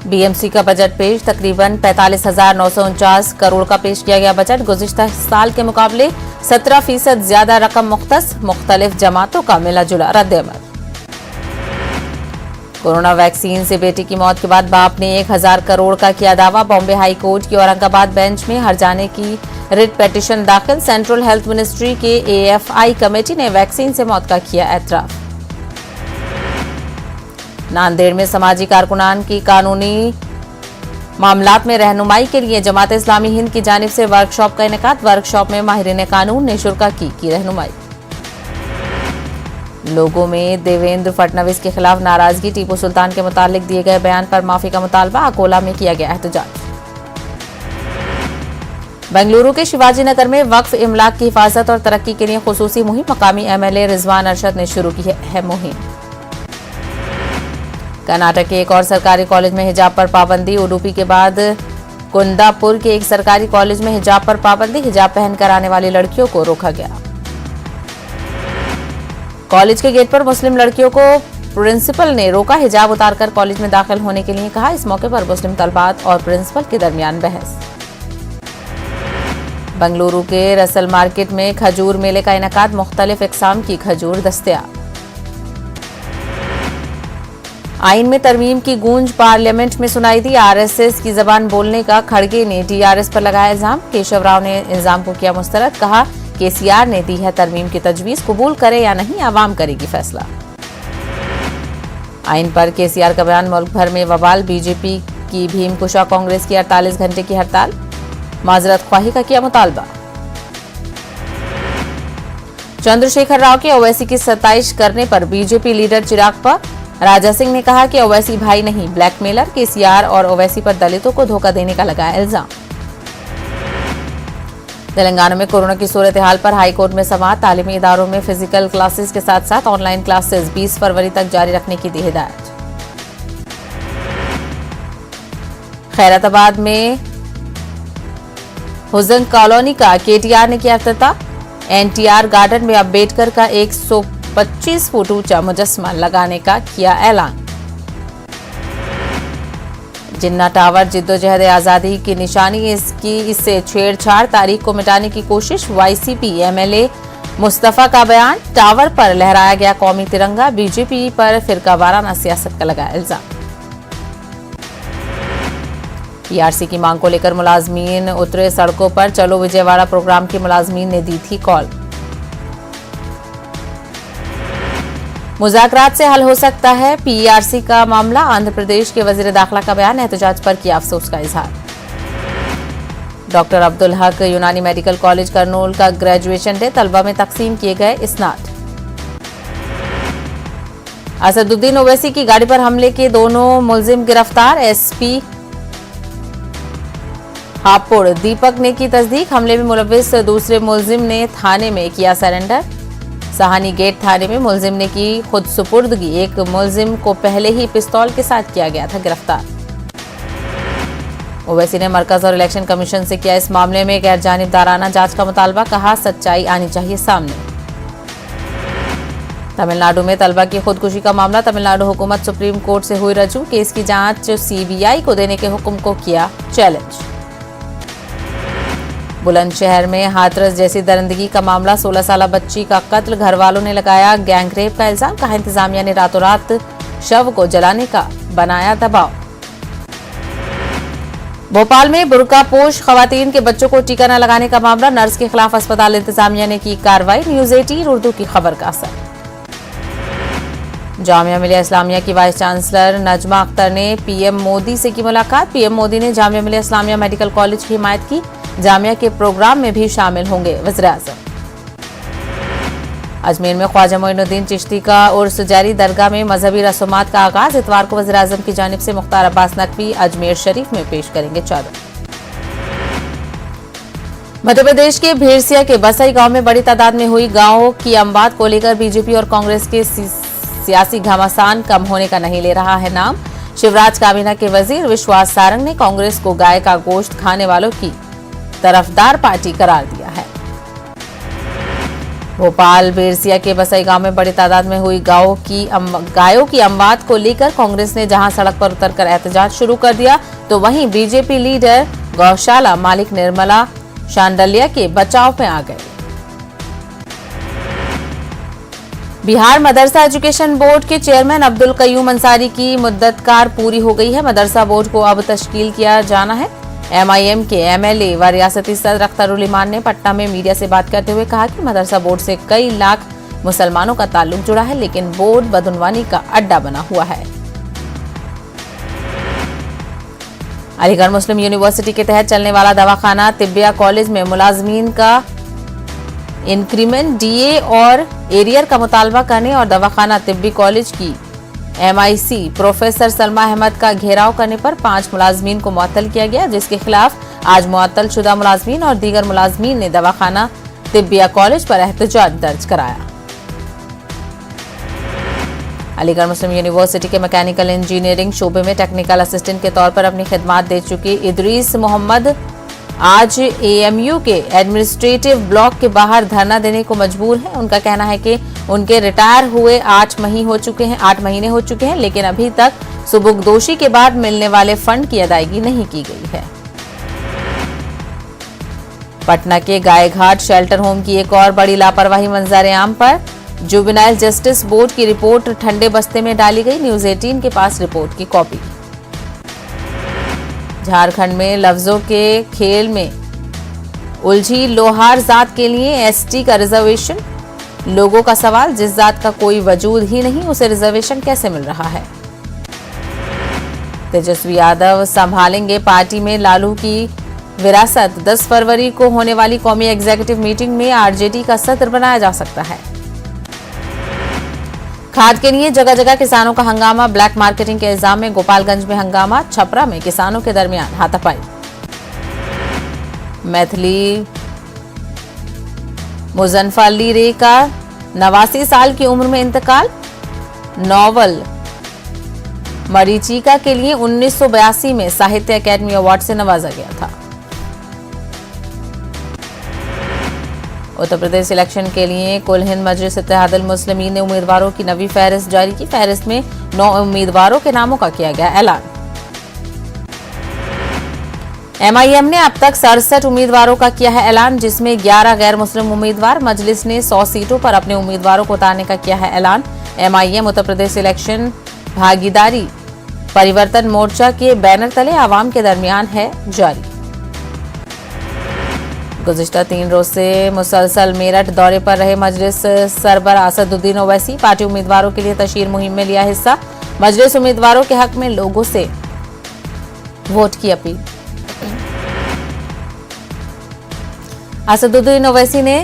BMC का budget पेश, तकरीबन 45,949 करोड़ का पेश किया गया बजट। गुज़िश्ता साल के मुकाबले 17% ज्यादा रकम मुख्तस, मुख्तलिफ जमातों का मिला जुला रद्द-ए-अमल। कोरोना वैक्सीन से बेटी की मौत के बाद बाप ने 1,000 करोड़ का किया दावा। बॉम्बे हाई कोर्ट की औरंगाबाद बेंच में हर जाने की रिट पिटीशन दाखिल। सेंट्रल हेल्थ मिनिस्ट्री के एएफआई कमेटी ने वैक्सीन से मौत का किया एतराफ। नांदेड़ में समाजी कारकुनान की कानूनी मामलात में रहनुमाई के लिए जमात इस्लामी हिंद की जानिब से वर्कशॉप का इनेकाद। वर्कशॉप में माहिरीन कानून ने शुरा की रहनुमाई। लोगों में देवेंद्र फडणवीस के खिलाफ नाराजगी। टीपू सुल्तान के मुतालिक दिए गए बयान पर माफी का मुतालबा। अकोला में किया गया एहतजाज। बेंगलुरु के शिवाजी नगर में वक्फ इमलाक की हिफाजत और तरक्की के लिए खुसूसी मुहिम। मकामी एमएलए रिजवान अरशद ने शुरू की है मुहिम। कर्नाटक के एक और सरकारी कॉलेज में हिजाब पर पाबंदी। उडुपी के बाद कुंदापुर के एक सरकारी कॉलेज में हिजाब पर पाबंदी। हिजाब पहनकर आने वाली लड़कियों को रोका गया। कॉलेज के गेट पर मुस्लिम लड़कियों को प्रिंसिपल ने रोका। हिजाब उतारकर कॉलेज में दाखिल होने के लिए कहा। इस मौके पर मुस्लिम तलबात और प्रिंसिपल के दरमियान बहस। बेंगलुरु के रसल मार्केट में खजूर मेले का इनेकाद। मुख्तलिफ इकसाम की खजूर दस्तयाब। आइन में तरमीम की गूंज पार्लियामेंट में सुनाई दी। आरएसएस की जबान बोलने का खड़गे ने टीआरएस पर लगाया इल्जाम। केशव राव ने इल्जाम को किया मुस्तरद। कहा केसीआर ने दी है तरमीम की तजवीज, कबूल करे या नहीं आवाम करेगी फैसला। आइन पर केसीआर का बयान। मुल्क भर में वबाल। बीजेपी की भीम कुशा कांग्रेस की 48 घंटे की हड़ताल। माजरत ख्वाही का किया मुतालबा। चंद्रशेखर राव के ओवैसी की सताइश करने पर बीजेपी लीडर चिराग पर। राजा सिंह ने कहा कि ओवैसी भाई नहीं ब्लैकमेलर। केसीआर और ओवैसी पर दलितों को धोखा देने का लगाया इल्जाम। तेलंगाना में कोरोना की सूरत हाल पर हाईकोर्ट में समाअत। तालीमी इदारों में फिजिकल क्लासेस के साथ साथ ऑनलाइन क्लासेस 20 फरवरी तक जारी रखने की दी हिदायत। खैरताबाद में हुजन कॉलोनी का केटीआर ने किया इफ्तिताह। एनटीआर गार्डन में अम्बेडकर का 125 फुट ऊंचा मुजस्मा लगाने का किया ऐलान। जिन्ना टावर जिद्दोजहद आजादी की निशानी। इससे छेड़छाड़ तारीख को मिटाने की कोशिश। वाईसीपी एमएलए मुस्तफा का बयान। टावर पर लहराया गया कौमी तिरंगा। बीजेपी पर फिरकावाराना सियासत का लगाया इल्जाम। पीआरसी की मांग को लेकर मुलाजमीन उतरे सड़कों पर। चलो विजयवाड़ा प्रोग्राम की मुलाजमीन ने दी थी कॉल। मुज़ाकरात से हल हो सकता है पीआरसी का मामला। आंध्र प्रदेश के वजीर दाखिला का बयान। एहतजाज पर किया अफसोस का इजहार। डॉक्टर अब्दुल हक यूनानी मेडिकल कॉलेज करनूल का ग्रेजुएशन डे। तलबा में तकसीम किए गए इसनाद। असदुद्दीन ओवैसी की गाड़ी पर हमले के दोनों मुलजिम गिरफ्तार। एसपी हापुड़ दीपक ने की तस्दीक। हमले में मुलविस दूसरे मुलजिम ने थाने में किया सरेंडर। सहानी गेट थाने में मुलजिम ने की खुद सुपुर्दगी। एक मुलजिम को पहले ही पिस्तौल के साथ किया गया था गिरफ्तार। ओवैसी ने मरकज और इलेक्शन कमीशन से किया इस मामले में गैर जानिबदाराना जांच का मुतालबा। कहा सच्चाई आनी चाहिए सामने। तमिलनाडु में तलबा की खुदकुशी का मामला। तमिलनाडु हुकूमत सुप्रीम कोर्ट से हुई रजू। केस की जांच सीबीआई को देने के हुक्म को किया चैलेंज। बुलंदशहर में हाथरस जैसी दरिंदगी का मामला। 16 साल बच्ची का कत्ल। घर वालों ने लगाया गैंगरेप का इल्जाम। कहा इंतजामिया ने रातों रात शव को जलाने का बनाया दबाव। भोपाल में बुर्कापोश खवातीन के बच्चों को टीका न लगाने का मामला। नर्स के खिलाफ अस्पताल इंतजामिया ने की कार्रवाई। न्यूज 18 उर्दू की खबर का असर। जामिया मिलिया इस्लामिया की वाइस चांसलर नजमा अख्तर ने पीएम मोदी से की मुलाकात। पीएम मोदी ने जामिया मिलिया इस्लामिया मेडिकल कॉलेज की हिमायत की। जामिया के प्रोग्राम में भी शामिल होंगे वज़ीर-ए-आज़म। अजमेर में ख्वाजा मोइनुद्दीन चिश्ती का उर्स जारी। दरगाह में मजहबी रस्मात का आगाज। इतवार को वज़ीर-ए-आज़म की जानिब से मुख्तार अब्बास नकवी अजमेर शरीफ में पेश करेंगे चादर। मध्य प्रदेश के भेड़सिया के बसई गांव में बड़ी तादाद में हुई गांवों की अमवात को लेकर बीजेपी और कांग्रेस के सियासी घमासान कम होने का नहीं ले रहा है नाम। शिवराज काबीना के वजीर विश्वास सारंग ने कांग्रेस को गाय का गोश्त खाने वालों की तरफदार पार्टी करार दिया है। भोपाल बेरसिया के बसई गांव में बड़ी तादाद में हुई गायों की अमवात को लेकर कांग्रेस ने जहां सड़क पर उतरकर एहतजाज शुरू कर दिया, तो वहीं बीजेपी लीडर गौशाला मालिक निर्मला शांडलिया के बचाव में आ गए। बिहार मदरसा एजुकेशन बोर्ड के चेयरमैन अब्दुल कयूम अंसारी की मुद्दतकार पूरी हो गई है। मदरसा बोर्ड को अब तश्कील किया जाना है। एमआईएम के एमएलए व रियासती सदर अख्तर उल ईमान ने पटना में मीडिया से बात करते हुए कहा कि मदरसा बोर्ड से कई लाख मुसलमानों का ताल्लुक जुड़ा है, लेकिन बोर्ड बदउनवानी का अड्डा बना हुआ है। अलीगढ़ मुस्लिम यूनिवर्सिटी के तहत चलने वाला दवाखाना तिब्बिया कॉलेज में मुलाजमीन का इंक्रीमेंट, डीए और एरियर का मुतालबा करने और दवाखाना तिब्बी कॉलेज की एमआईसी प्रोफेसर सलमा अहमद का घेराव करने पर 5 मुलाजमीन को मुअत्तल किया गया, जिसके खिलाफ आज मुअत्तल शुदा मुलाजमीन और दीगर मुलाजमीन ने दवाखाना तिब्बिया कॉलेज पर एहतजाज दर्ज कराया। अलीगढ़ मुस्लिम यूनिवर्सिटी के मैकेनिकल इंजीनियरिंग शोबे में टेक्निकल असिस्टेंट के तौर पर अपनी खिदमात दे चुके इदरीस मोहम्मद आज एएमयू के एडमिनिस्ट्रेटिव ब्लॉक के बाहर धरना देने को मजबूर हैं। उनका कहना है कि उनके रिटायर हुए 8 महीने हो चुके हैं, लेकिन अभी तक सुबुकदोशी के बाद मिलने वाले फंड की अदायगी नहीं की गई है। पटना के गायघाट शेल्टर होम की एक और बड़ी लापरवाही मंजर-ए-आम पर जुवेनाइल जस्टिस बोर्ड की रिपोर्ट ठंडे बस्ते में डाली गई। न्यूज 18 के पास रिपोर्ट की कॉपी। झारखंड में लफ्जों के खेल में उलझी लोहार जात के लिए एसटी का रिजर्वेशन। लोगों का सवाल, जिस जात का कोई वजूद ही नहीं उसे रिजर्वेशन कैसे मिल रहा है। तेजस्वी यादव संभालेंगे पार्टी में लालू की विरासत। 10 फरवरी को होने वाली कौमी एग्जीक्यूटिव मीटिंग में आरजेडी का सत्र बनाया जा सकता है। खाद के लिए जगह जगह किसानों का हंगामा। ब्लैक मार्केटिंग के इल्जाम में गोपालगंज में हंगामा। छपरा में किसानों के दरमियान हाथापाई। मैथिली मुजफ्फरली रे का 89 साल की उम्र में इंतकाल। नॉवल मरीचिका के लिए 1982 में साहित्य अकादमी अवार्ड से नवाजा गया था। उत्तर प्रदेश इलेक्शन के लिए कुल हिंद मजलिस इत्तेहादुल मुस्लिमीन ने उम्मीदवारों की नवी फहरिस्त जारी की। फहरिस्त में 9 उम्मीदवारों के नामों का किया गया ऐलान। एमआईएम ने अब तक 67 उम्मीदवारों का किया है ऐलान, जिसमें 11 गैर मुस्लिम उम्मीदवार। मजलिस ने 100 सीटों पर अपने उम्मीदवारों को उतारने का किया है ऐलान। एमआईएम उत्तर प्रदेश इलेक्शन भागीदारी परिवर्तन मोर्चा के बैनर तले आवाम के दरमियान है जारी। गुज़िश्ता 3 रोज से मुसलसल मेरठ दौरे पर रहे मजलिस सरबराह असदुद्दीन ओवैसी। पार्टी उम्मीदवारों के लिए तशहीर मुहिम में लिया हिस्सा। मजलिस उम्मीदवारों के हक में लोगों से वोट की अपील। असदुद्दीन ओवैसी ने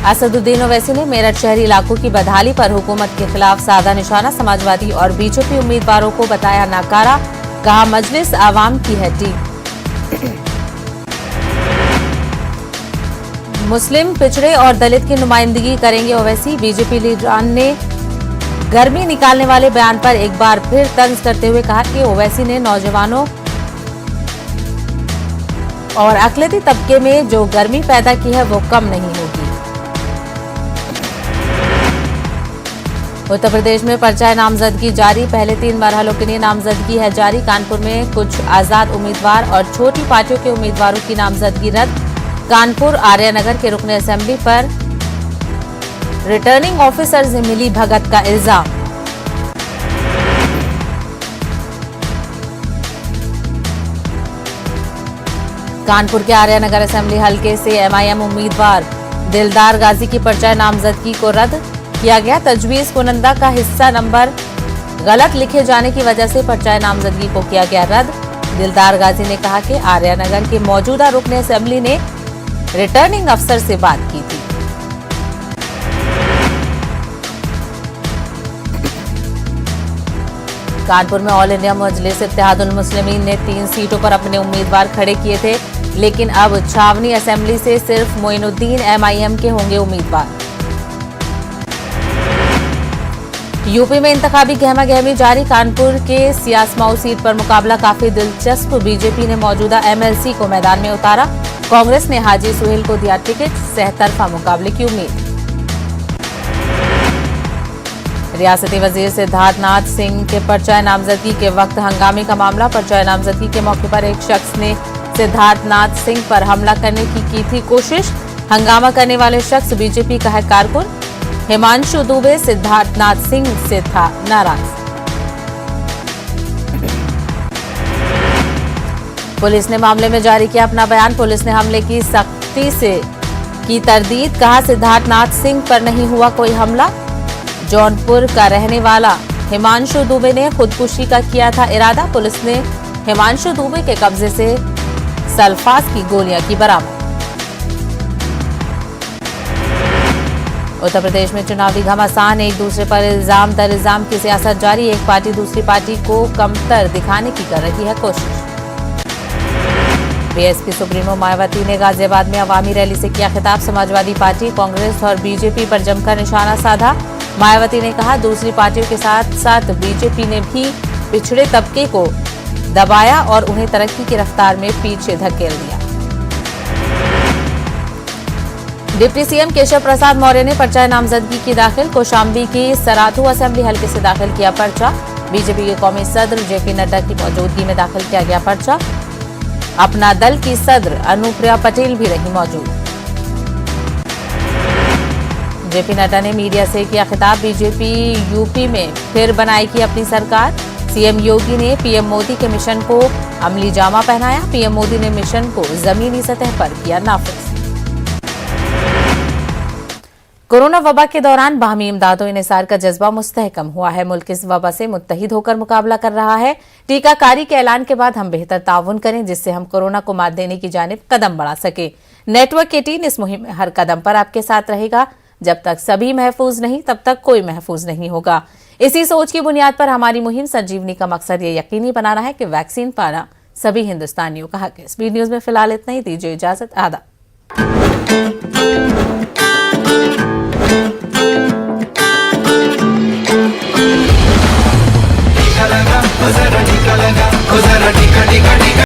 असदुद्दीन ओवैसी ने मेरठ शहरी इलाकों की बदहाली पर हुकूमत के खिलाफ साधा निशाना। समाजवादी और बीजेपी उम्मीदवारों को बताया नाकारा। कहा मजलिस आवाम की है टीम। मुस्लिम, पिछड़े और दलित की नुमाइंदगी करेंगे ओवैसी। बीजेपी लीडरान ने गर्मी निकालने वाले बयान पर एक बार फिर तंज करते हुए कहा कि ओवैसी ने नौजवानों और अकलियती तबके में जो गर्मी पैदा की है वो कम नहीं होगी। उत्तर प्रदेश में पर्चा नामजदगी जारी, पहले 3 मरहलों के लिए नामजदगी है जारी। कानपुर में कुछ आजाद उम्मीदवार और छोटी पार्टियों के उम्मीदवारों की नामजदगी रद्द। कानपुर आर्यनगर के रुकन असेंबली पर रिटर्निंग ऑफिसर से मिली भगत का इल्जाम। कानपुर के आर्यनगर असेंबली हलके से एमआईएम उम्मीदवार दिलदार गाजी की पर्चा नामजदगी को रद्द किया गया। तजवीज कुनंदा का हिस्सा नंबर गलत लिखे जाने की वजह से पर्चा नामजदगी को किया गया रद्द। दिलदार गाजी ने कहा कि आर्यनगर के मौजूदा रुकन असेंबली ने रिटर्निंग अफसर से बात की थी। कानपुर में ऑल इंडिया मजलिस इत्तेहादुल मुस्लिमीन ने 3 सीटों पर अपने उम्मीदवार खड़े किए थे, लेकिन अब छावनी असेंबली से सिर्फ मोइनुद्दीन एमआईएम के होंगे उम्मीदवार। यूपी में इंतखाबी गहमा-गहमी जारी, कानपुर के सियासमाऊ सीट पर मुकाबला काफी दिलचस्प। बीजेपी ने मौजूदा एमएलसी को मैदान में उतारा। कांग्रेस ने हाजी सुहेल को दिया टिकट, सहतरफा मुकाबले की उम्मीद। रियासती वजीर सिद्धार्थ नाथ सिंह के पर्चा नामजदगी के वक्त हंगामे का मामला। पर्चा नामजदगी के मौके पर एक शख्स ने सिद्धार्थ नाथ सिंह पर हमला करने की थी कोशिश। हंगामा करने वाले शख्स बीजेपी का है कारकुन। हिमांशु दुबे सिद्धार्थ नाथ सिंह से था नाराज। पुलिस ने मामले में जारी किया अपना बयान। पुलिस ने हमले की सख्ती से की तरदीद, कहा सिद्धार्थ नाथ सिंह पर नहीं हुआ कोई हमला। जौनपुर का रहने वाला हिमांशु दुबे ने खुदकुशी का किया था इरादा। पुलिस ने हिमांशु दुबे के कब्जे से सल्फास की गोलियां की बरामद। उत्तर प्रदेश में चुनावी घमासान, एक दूसरे पर इल्जाम दर इल्जाम की सियासत जारी। एक पार्टी दूसरी पार्टी को कमतर दिखाने की कर रही है कोशिश। बीएसपी सुप्रीमो मायावती ने गाजियाबाद में अवामी रैली से किया खिताब। समाजवादी पार्टी, कांग्रेस और बीजेपी पर जमकर निशाना साधा। मायावती ने कहा दूसरी पार्टियों के साथ साथ बीजेपी ने भी पिछड़े तबके को दबाया और उन्हें तरक्की की रफ्तार में पीछे धकेल दिया। डिप्टी सीएम केशव प्रसाद मौर्य ने पर्चा नामजदगी की दाखिल। कौशाम्बी की सराथू असेंबली हलके से दाखिल किया पर्चा। बीजेपी के कौमी सदर जेपी नड्डा की मौजूदगी में दाखिल किया गया पर्चा। अपना दल की सदर अनुप्रिया पटेल भी रही मौजूद। जेपी नड्डा ने मीडिया से किया खिताब। बीजेपी यूपी में फिर बनाएगी अपनी सरकार। सीएम योगी ने पीएम मोदी के मिशन को अमली जामा पहनाया। पीएम मोदी ने मिशन को जमीनी सतह पर किया नाफिज। कोरोना वबा के दौरान बाहमी इमदादो इन्हिसार का जज्बा मुस्तहकम हुआ है। मुल्क इस वबा से मुत्तहिद होकर मुकाबला कर रहा है। टीकाकारी के ऐलान के बाद हम बेहतर ताउन करें, जिससे हम कोरोना को मात देने की जानिब कदम बढ़ा सके। नेटवर्क 18 इस मुहिम में हर कदम पर आपके साथ रहेगा। जब तक सभी महफूज नहीं, तब तक कोई महफूज नहीं होगा। इसी सोच की बुनियाद पर हमारी मुहिम संजीवनी का मकसद ये यकीनी बनाना है कि वैक्सीन पाना सभी हिंदुस्तानियों का हक है। स्पीड न्यूज में फिलहाल इतना ही। दीजिए इजाजत। आदाब।